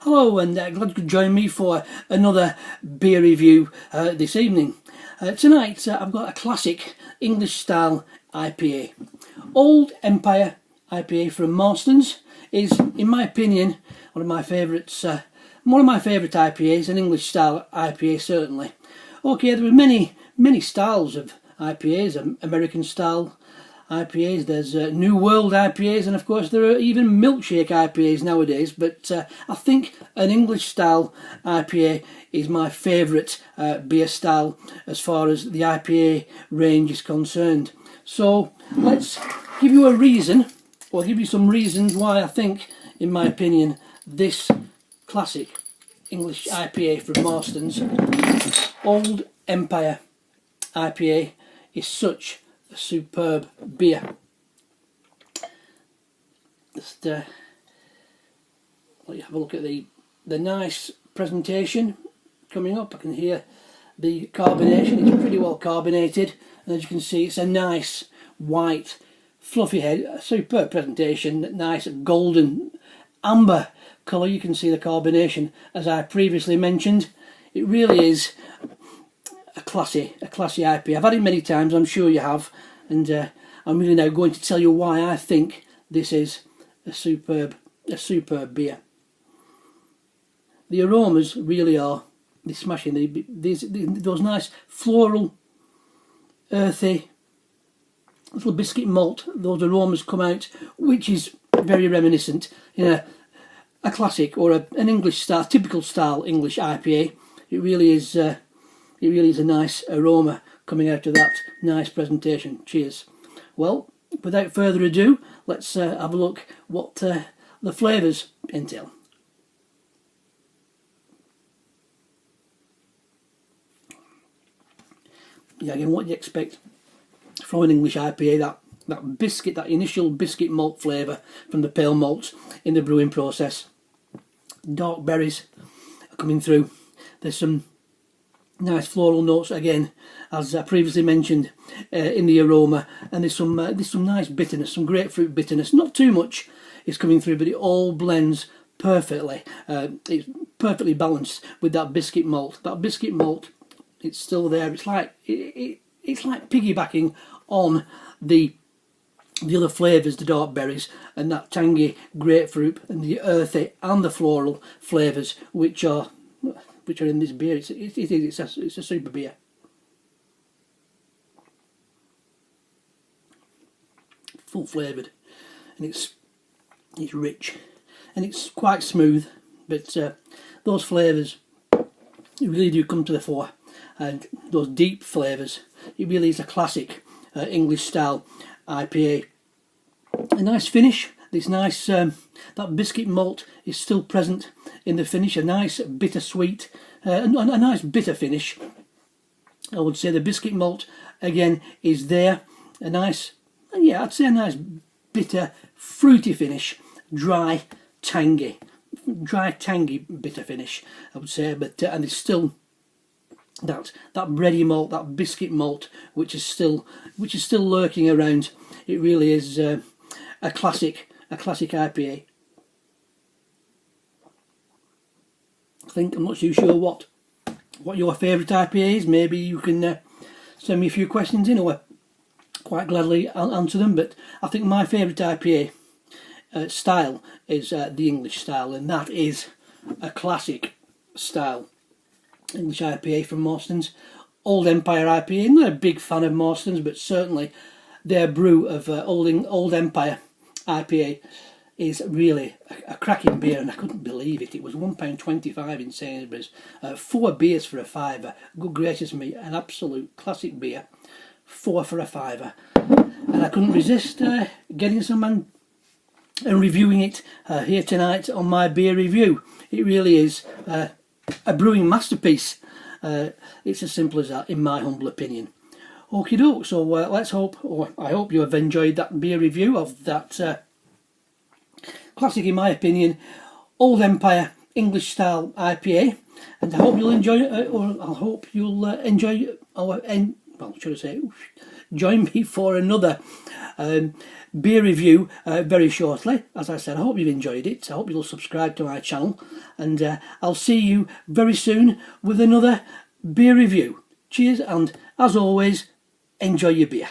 Hello, and glad you could join me for another beer review this evening. Tonight I've got a classic English style IPA. Old Empire IPA from Marston's is, in my opinion, one of my favourite IPAs, an English style IPA certainly. Okay, there are many styles of IPAs, American style IPAs, there's New World IPAs, and of course there are even milkshake IPAs nowadays, but I think an English style IPA is my favourite beer style as far as the IPA range is concerned. So let's give you a reason, or give you some reasons why I think, in my opinion, this classic English IPA from Marston's, Old Empire IPA, is such a superb beer. Just let you have a look at the nice presentation coming up. I can hear the carbonation. It's pretty well carbonated, and as you can see, it's a nice white fluffy head, a superb presentation, nice golden amber colour. You can see the carbonation, as I previously mentioned. It really is a classy IPA. I've had it many times, I'm sure you have, and I'm really now going to tell you why I think this is a superb beer. The aromas really are, they're smashing. Those nice floral, earthy, little biscuit malt, those aromas come out, which is very reminiscent in a classic or an English style, typical style English IPA. It really is a nice aroma coming out of that nice presentation. Cheers. Well, without further ado, let's have a look what the flavours entail. Yeah, again, what do you expect from an English IPA? That biscuit, that initial biscuit malt flavour from the pale malts in the brewing process. Dark berries are coming through. There's some nice floral notes again, as I previously mentioned, in the aroma, and there's some nice bitterness, some grapefruit bitterness. Not too much is coming through, but it all blends perfectly. It's perfectly balanced with that biscuit malt. That biscuit malt, it's still there. It's like piggybacking on the other flavours, the dark berries and that tangy grapefruit and the earthy and the floral flavours which are in this beer. It's a super beer. Full flavoured, and it's rich, and it's quite smooth. But those flavours really do come to the fore, and those deep flavours. It really is a classic English style IPA. A nice finish. This nice that biscuit malt is still present in the finish. A nice bittersweet, a nice bitter finish. I would say the biscuit malt again is there. A nice, I'd say a nice bitter, fruity finish. Dry, tangy bitter finish, I would say. But and it's still that bready malt, that biscuit malt, which is still lurking around. It really is a classic IPA. I'm not too sure what your favourite IPA is. Maybe you can send me a few questions in, or quite gladly I'll answer them. But I think my favourite IPA style is the English style, and that is a classic style English IPA from Marston's. Old Empire IPA. I'm not a big fan of Marston's, but certainly their brew of Old Empire IPA is really a cracking beer, and I couldn't believe it. It was £1.25 in Sainsbury's. 4 beers for a £5. Good gracious me, an absolute classic beer. 4 for a £5. And I couldn't resist getting some and reviewing it here tonight on my beer review. It really is a brewing masterpiece. It's as simple as that, in my humble opinion. Okie doke, so let's hope, or I hope you have enjoyed that beer review of that classic, in my opinion, Old Empire English style IPA, and I hope you'll enjoy it, or I hope you'll enjoy our well, should I say, join me for another beer review very shortly. As I said, I hope you've enjoyed it. I hope you'll subscribe to my channel, and I'll see you very soon with another beer review. Cheers, and as always, enjoy your beer.